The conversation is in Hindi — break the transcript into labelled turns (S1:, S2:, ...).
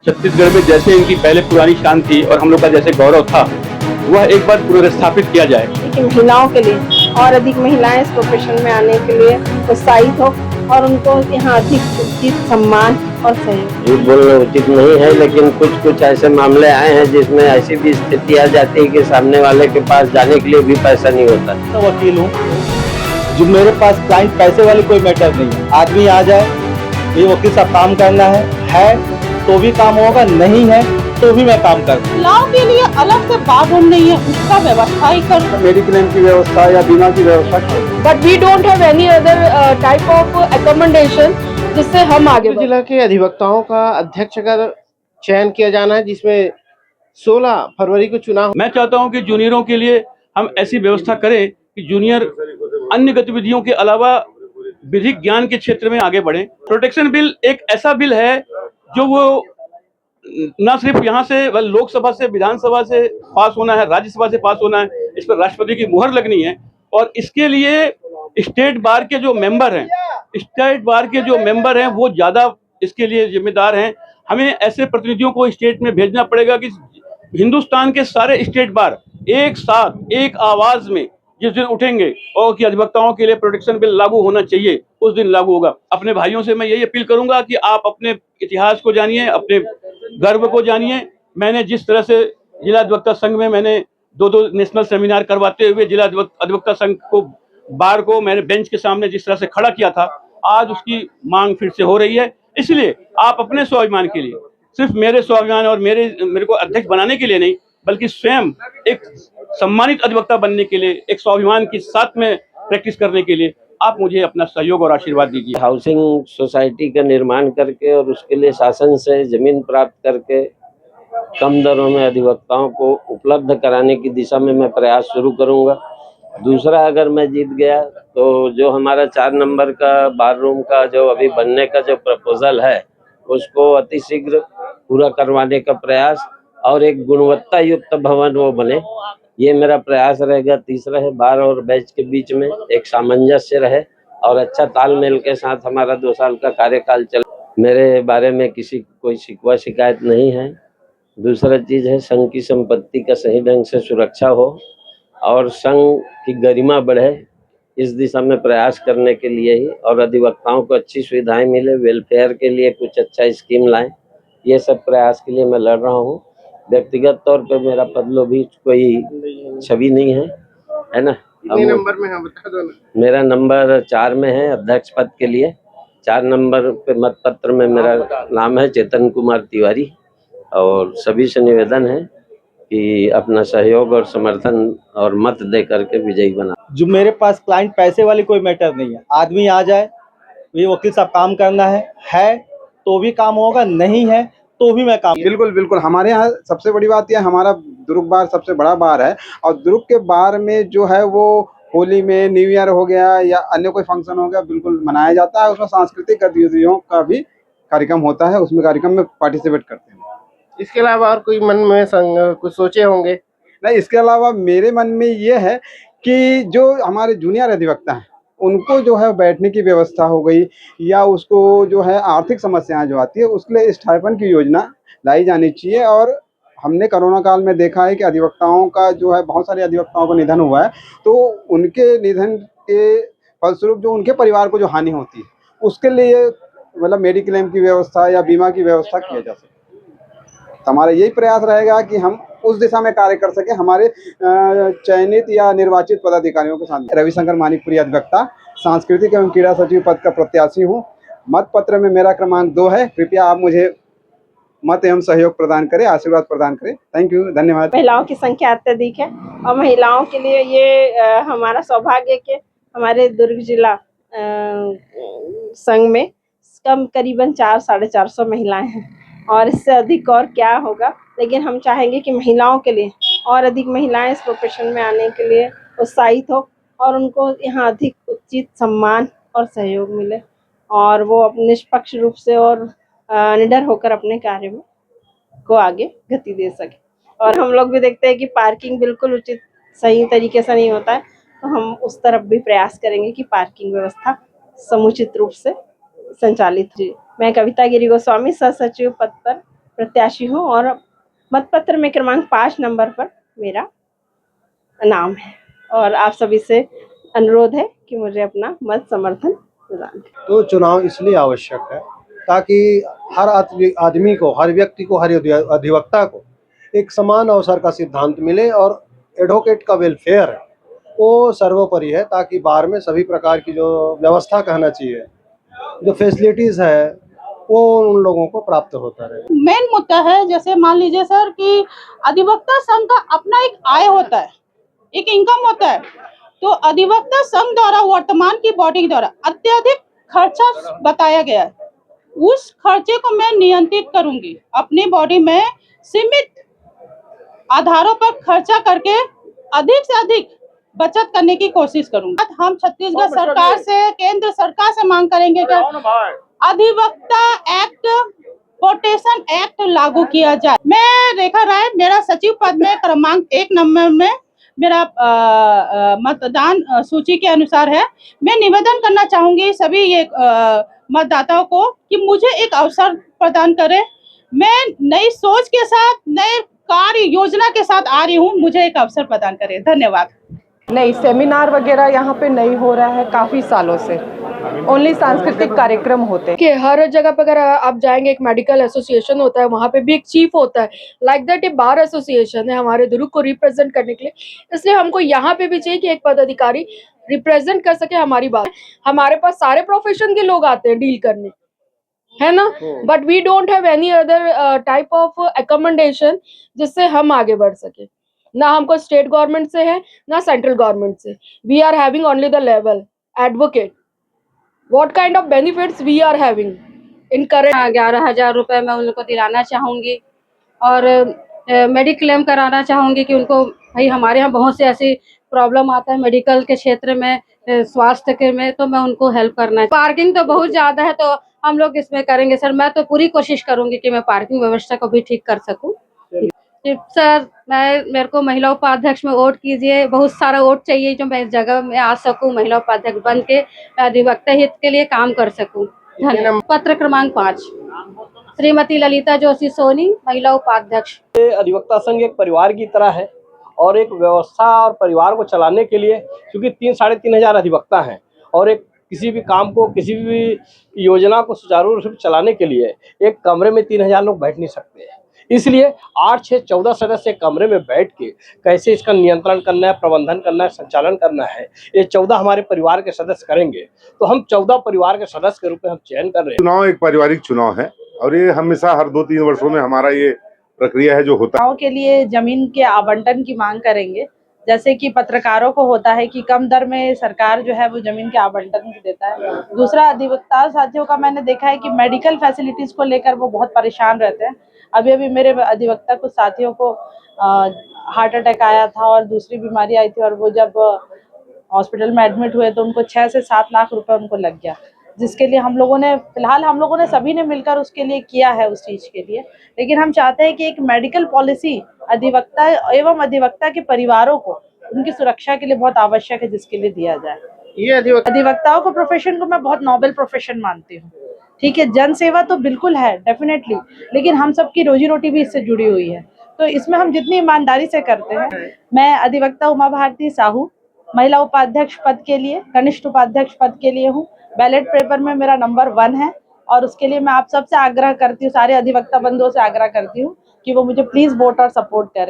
S1: छत्तीसगढ़ में जैसे इनकी पहले पुरानी शान थी और हम लोग का जैसे गौरव था, वह एक बार पुनर्स्थापित किया जाए।
S2: लेकिन महिलाओं के लिए और अधिक महिलाएं इस प्रोफेशन में आने के लिए उत्साहित हो और उनको यहाँ अधिक उचित सम्मान और सहयोग।
S3: झूठ बोलना उचित नहीं है, लेकिन कुछ ऐसे मामले आए हैं जिसमें ऐसी भी स्थिति आ जाती है कि सामने वाले के पास जाने के लिए भी पैसा नहीं होता।
S4: तो वकील हूँ जो मेरे पास क्लाइंट पैसे वाली कोई मैटर नहीं है। आदमी आ जाए, ये वकील साहब काम करना है तो भी काम होगा, नहीं है तो भी मैं काम करता हूँ।
S5: लॉ के लिए अलग से बार रूम नहीं है, उसका व्यवस्था ही कर।
S1: मेडिक्लेम की व्यवस्था या बीमा की व्यवस्था।
S2: But we don't have any other type of accommodation जिससे हम आगे बढ़ें।
S6: जिला के अधिवक्ताओं का अध्यक्ष का चयन किया जाना है, जिसमें 16 फरवरी को चुनाव।
S1: मैं चाहता हूं कि जूनियरों के लिए हम ऐसी व्यवस्था करें कि जूनियर अन्य गतिविधियों के अलावा विधिक ज्ञान के क्षेत्र में आगे बढ़े। प्रोटेक्शन बिल एक ऐसा बिल है जो वो न सिर्फ यहाँ से लोकसभा से, विधानसभा से पास होना है, राज्यसभा से पास होना है, इस पर राष्ट्रपति की मुहर लगनी है। और इसके लिए स्टेट बार के जो मेंबर हैं वो ज्यादा इसके लिए जिम्मेदार हैं। हमें ऐसे प्रतिनिधियों को स्टेट में भेजना पड़ेगा कि हिंदुस्तान के सारे स्टेट बार एक साथ एक आवाज में जिस दिन उठेंगे और कि अधिवक्ताओं के लिए प्रोटेक्शन बिल लागू होना चाहिए, उस दिन लागू होगा। अपने भाइयों से मैं यही अपील करूंगा कि आप अपने इतिहास को जानिए, अपने गर्व को जानिए। मैंने जिस तरह से जिला अधिवक्ता संघ में मैंने दो नेशनल सेमिनार करवाते हुए जिला अधिवक्ता संघ को, बार को मैंने बेंच के सामने जिस तरह से खड़ा किया था, आज उसकी मांग फिर से हो रही है। इसलिए आप अपने स्वाभिमान के लिए, सिर्फ मेरे स्वाभिमान और मेरे को अध्यक्ष बनाने के लिए नहीं, बल्कि स्वयं एक सम्मानित अधिवक्ता बनने के लिए, एक स्वाभिमान के साथ में प्रैक्टिस करने के लिए आप मुझे अपना सहयोग और आशीर्वाद दीजिए।
S3: हाउसिंग सोसाइटी का निर्माण करके और उसके लिए शासन से जमीन प्राप्त करके कम दरों में अधिवक्ताओं को उपलब्ध कराने की दिशा में मैं प्रयास शुरू करूंगा। दूसरा, अगर मैं जीत गया तो जो हमारा 4 नंबर का बार रूम का जो अभी बनने का जो प्रपोजल है, उसको अतिशीघ्र पूरा करवाने का प्रयास और एक गुणवत्ता युक्त भवन वो बने, ये मेरा प्रयास रहेगा। तीसरा है, बार और बेंच के बीच में एक सामंजस्य रहे और अच्छा तालमेल के साथ हमारा 2 साल का कार्यकाल चले। मेरे बारे में किसी कोई शिकवा शिकायत नहीं है। दूसरा चीज है, संघ की संपत्ति का सही ढंग से सुरक्षा हो और संघ की गरिमा बढ़े, इस दिशा में प्रयास करने के लिए ही, और अधिवक्ताओं को अच्छी सुविधाएं मिले, वेलफेयर के लिए कुछ अच्छा स्कीम लाएं, ये सब प्रयास के लिए मैं लड़ रहा हूँ। व्यक्तिगत तौर पे मेरा पदलोभी कोई छवि नहीं है ना।
S6: कितने नंबर में है बता दो ना।
S3: मेरा नंबर 4 में है अध्यक्ष पद के लिए। 4 नंबर पे मत पत्र में मेरा नाम है चेतन कुमार तिवारी, और सभी से निवेदन है कि अपना सहयोग और समर्थन और मत दे करके विजयी बना।
S4: जो मेरे पास क्लाइंट पैसे वाली कोई मैटर नहीं है। आदमी आ जाए, ये वकील साहब काम करना है तो भी काम होगा, नहीं है तो भी मैं काम।
S7: बिल्कुल बिल्कुल, हमारे यहाँ सबसे बड़ी बात यह, हमारा दुर्ग बार सबसे बड़ा बार है और दुर्ग के बार में जो है वो होली में, न्यू ईयर हो गया या अन्य कोई फंक्शन हो गया, बिल्कुल मनाया जाता है। उसमें सांस्कृतिक गतिविधियों का भी कार्यक्रम होता है, उसमें कार्यक्रम में पार्टिसिपेट करते हैं।
S6: इसके अलावा और कोई मन में कुछ सोचे होंगे?
S7: नहीं, इसके अलावा मेरे मन में ये है कि जो हमारे जूनियर अधिवक्ता हैं उनको जो है बैठने की व्यवस्था हो गई, या उसको जो है आर्थिक समस्याएं जो आती है उसके लिए स्टाइपेंड की योजना लाई जानी चाहिए। और हमने कोरोना काल में देखा है कि अधिवक्ताओं का जो है, बहुत सारे अधिवक्ताओं का निधन हुआ है, तो उनके निधन के फलस्वरूप जो उनके परिवार को जो हानि होती है, उसके लिए मतलब मेडिक्लेम की व्यवस्था या बीमा की व्यवस्था किया जा सके। तो हमारा यही प्रयास रहेगा कि हम उस दिशा में कार्य कर सके हमारे चयनित या निर्वाचित पदाधिकारियों के साथ। रविशंकर मानिकपुरी अधिवक्ता, सांस्कृतिक एवं क्रीड़ा सचिव पद का प्रत्याशी हूँ। मत पत्र में मेरा क्रमांक 2 है। कृपया आप मुझे मत एवं सहयोग प्रदान करें, आशीर्वाद प्रदान करें। थैंक यू, धन्यवाद।
S2: महिलाओं की संख्या अत्यधिक है और महिलाओं के लिए ये हमारा सौभाग्य के हमारे दुर्ग जिला संघ में करीबन 400-450 महिलाएं हैं और इससे अधिक और क्या होगा। लेकिन हम चाहेंगे कि महिलाओं के लिए और अधिक महिलाएं इस प्रोफेशन में आने के लिए उत्साहित हो और उनको यहाँ अधिक उचित सम्मान और सहयोग मिले और वो अपने निष्पक्ष रूप से और निडर होकर अपने कार्य में को आगे गति दे सके। और हम लोग भी देखते हैं कि पार्किंग बिल्कुल उचित सही तरीके से नहीं होता है, तो हम उस तरफ भी प्रयास करेंगे कि पार्किंग व्यवस्था समुचित रूप से संचालित। मैं कविता गिरी गोस्वामी, सह सचिव पद पर प्रत्याशी हूँ और मतपत्र में क्रमांक 5 नंबर पर मेरा नाम है और आप सभी से अनुरोध है कि मुझे अपना मत समर्थन प्रदान करें।
S8: तो चुनाव इसलिए आवश्यक है ताकि हर आदमी को, हर व्यक्ति को, हर अधिवक्ता को एक समान अवसर का सिद्धांत मिले और एडवोकेट का वेलफेयर है वो सर्वोपरि है, ताकि बार में सभी प्रकार की जो व्यवस्था कहना चाहिए, जो फैसिलिटीज़ है वो उन लोगों को प्राप्त होता रहे।
S5: मेन मुद्दा है, जैसे मान लीजिए सर कि अधिवक्ता संघ का अपना एक आय होता है, एक इनकम होता है, तो अधिवक्ता संघ द्वारा वर्तमान की बॉडी द्वारा अत्यधिक खर्चा बताया गया है, उस खर्चे को मैं नियंत्रित करूंगी, अपनी बॉडी में सीमित आधारों पर खर्चा करके अधिक से अधिक बचत करने की कोशिश करूंगी। हम छत्तीसगढ़ सरकार से, केंद्र सरकार से मांग करेंगे कि अधिवक्ता एक्ट, प्रोटेक्शन एक्ट लागू किया जाए। मैं रेखा राय, मेरा सचिव पद में क्रमांक 1 नंबर में मेरा मतदान सूची के अनुसार है। मैं निवेदन करना चाहूंगी सभी ये मतदाताओं को कि मुझे एक अवसर प्रदान करें। मैं नई सोच के साथ, नए कार्य योजना के साथ आ रही हूँ, मुझे एक अवसर प्रदान करें। धन्यवाद।
S9: नहीं, सेमिनार वगैरह यहाँ पे नहीं हो रहा है काफ़ी सालों से, ओनली सांस्कृतिक कार्यक्रम होते हैं
S10: कि हर जगह पर अगर आप जाएंगे एक मेडिकल एसोसिएशन होता है, वहाँ पे भी एक चीफ होता है, लाइक दैट एक बार एसोसिएशन है हमारे दुर्ग को रिप्रेजेंट करने के लिए। इसलिए हमको यहाँ पे भी चाहिए कि एक पदाधिकारी रिप्रेजेंट कर सके हमारी बात। हमारे पास सारे प्रोफेशन के लोग आते हैं डील करने, है ना, but we don't have any other type of accommodation जिससे हम आगे बढ़ सके। ना हमको स्टेट गवर्नमेंट से है ना सेंट्रल गवर्नमेंट से। We are having only the level advocate. What kind of benefits we are having in current?
S11: 11,000 रुपये मैं उनको दिलाना चाहूँगी और मेडिक्लेम कराना चाहूँगी कि उनको, भाई हमारे यहाँ बहुत से ऐसी प्रॉब्लम आता है मेडिकल के क्षेत्र में, स्वास्थ्य के में, तो मैं उनको हेल्प करना। पार्किंग तो बहुत ज़्यादा है, तो हम लोग इसमें करेंगे सर। मैं तो पूरी कोशिश करूँगी कि मैं पार्किंग व्यवस्था को भी ठीक कर सकूँ। सर मेरे को महिला उपाध्यक्ष में वोट कीजिए, बहुत सारा वोट चाहिए जो मैं इस जगह में आ सकूं, महिला उपाध्यक्ष बन के अधिवक्ता हित के लिए काम कर सकूं। धन्यवाद। पत्र क्रमांक 5, श्रीमती ललिता जोशी सोनी, महिला उपाध्यक्ष।
S12: अधिवक्ता संघ एक परिवार की तरह है और एक व्यवस्था और परिवार को चलाने के लिए, क्योंकि 3-3.5 हजार अधिवक्ता हैं और एक किसी भी काम को, किसी भी योजना को सुचारू रूप से चलाने के लिए एक कमरे में 3,000 लोग बैठ नहीं सकते हैं। इसलिए 8, 6, 14 सदस्य कमरे में बैठ के कैसे इसका नियंत्रण करना है, प्रबंधन करना है, संचालन करना है, ये 14 हमारे परिवार के सदस्य करेंगे। तो हम 14 परिवार के सदस्य के रूप में हम चयन कर रहे हैं।
S13: चुनाव एक पारिवारिक चुनाव है और ये हमेशा हर 2-3 वर्षों में हमारा ये प्रक्रिया है जो होता है।
S9: के लिए जमीन के आवंटन की मांग करेंगे, जैसे कि पत्रकारों को होता है कि कम दर में सरकार जो है वो जमीन के आवंटन देता है। दूसरा, अधिवक्ता साथियों का मैंने देखा है कि मेडिकल फैसिलिटीज को लेकर वो बहुत परेशान रहते हैं। अभी मेरे अधिवक्ता कुछ साथियों को हार्ट अटैक आया था और दूसरी बीमारी आई थी और वो जब हॉस्पिटल में एडमिट हुए तो उनको 6 से 7 लाख रुपए उनको लग गया, जिसके लिए हम लोगों ने सभी ने मिलकर उसके लिए किया है उस चीज के लिए। लेकिन हम चाहते हैं कि एक मेडिकल पॉलिसी अधिवक्ता एवं अधिवक्ता के परिवारों को उनकी सुरक्षा के लिए बहुत आवश्यक है, जिसके लिए दिया जाए।
S6: ये
S9: अधिवक्ताओं को प्रोफेशन को मैं बहुत नोबेल प्रोफेशन मानती हूँ। ठीक है, जन सेवा तो बिल्कुल है डेफिनेटली, लेकिन हम सबकी रोजी रोटी भी इससे जुड़ी हुई है, तो इसमें हम जितनी ईमानदारी से करते हैं। मैं अधिवक्ता उमा भारती साहू महिला उपाध्यक्ष पद के लिए, कनिष्ठ उपाध्यक्ष पद के लिए हूँ। बैलेट पेपर में मेरा नंबर 1 है और उसके लिए मैं आप सबसे आग्रह करती हूँ, सारे अधिवक्ता बंधुओं से आग्रह करती हूँ कि वो मुझे प्लीज वोट और सपोर्ट करें।